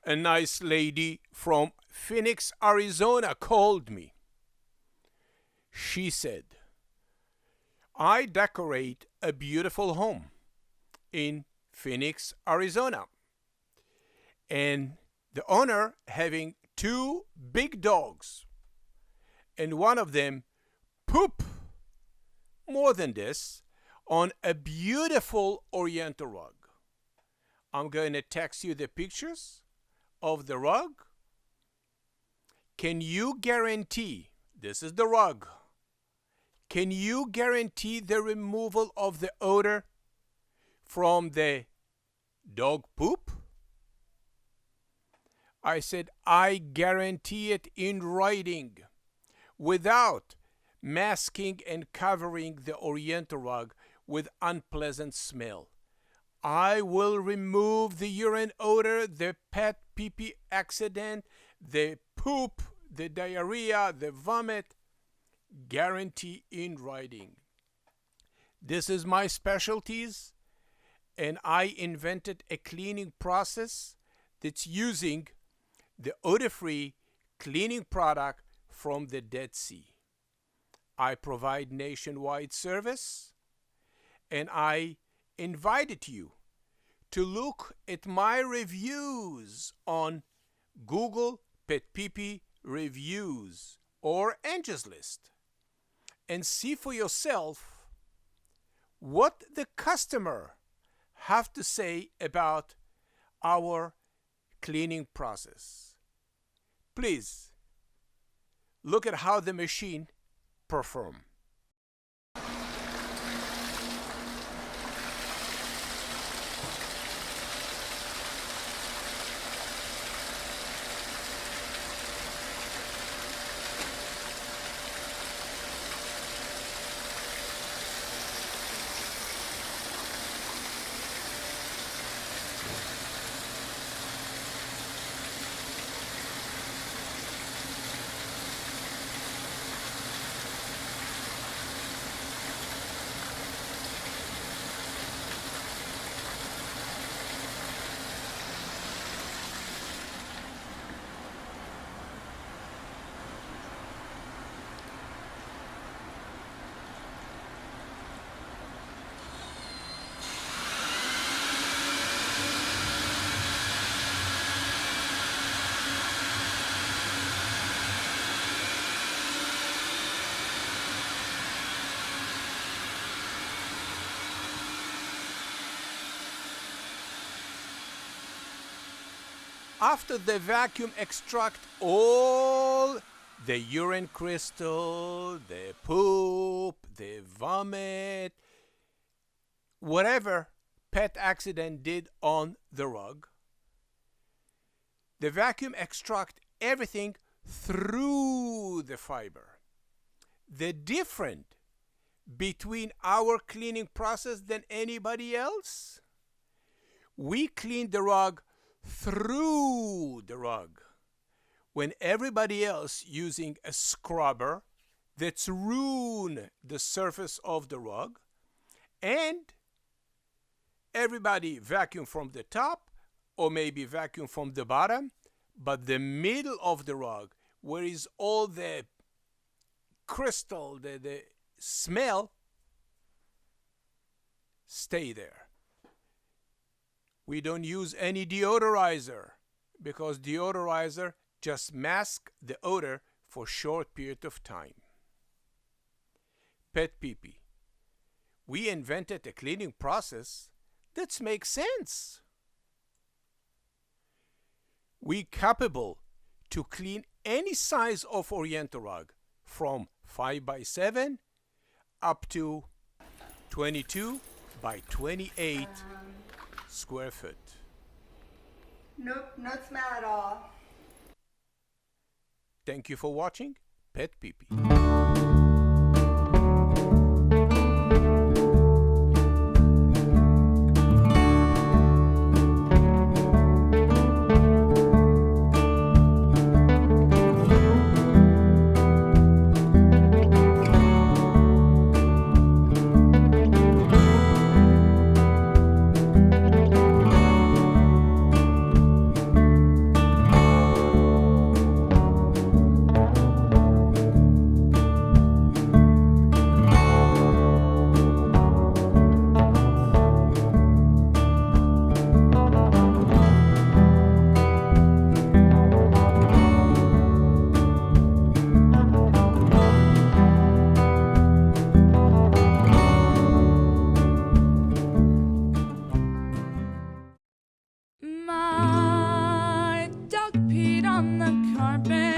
A nice lady from Phoenix, Arizona called me. She said, I decorate a beautiful home in Phoenix, Arizona. And the owner having two big dogs. And one of them poop more than this on a beautiful Oriental rug. I'm going to text you the pictures of the rug. Can you guarantee, this is the rug, can you guarantee the removal of the odor from the dog poop? I said, I guarantee it in writing, without masking and covering the Oriental rug with unpleasant smell. I will remove the urine odor, the pet pee-pee accident, the poop, the diarrhea, the vomit. Guarantee in writing. This is my specialties, and I invented a cleaning process that's using the odor-free cleaning product from the Dead Sea. I provide nationwide service, and I invited you to look at my reviews on Google PetPeePee reviews or Angie's List and see for yourself what the customer have to say about our cleaning process. Please look at how the machine performs. After the vacuum extract all the urine crystal, the poop, the vomit, whatever pet accident did on the rug, the vacuum extract everything through the fiber. The difference between our cleaning process than anybody else, we clean the rug through the rug, when everybody else using a scrubber that's ruin the surface of the rug, and everybody vacuum from the top or maybe vacuum from the bottom, but the middle of the rug, where is all the crystal, the smell, stay there. We don't use any deodorizer because deodorizer just masks the odor for short period of time. PetPeePee. We invented a cleaning process that makes sense. We capable to clean any size of Oriental rug from 5 by 7 up to 22 by 28 square foot. Nope, no smell at all. Thank you for watching PetPeePee. my bed.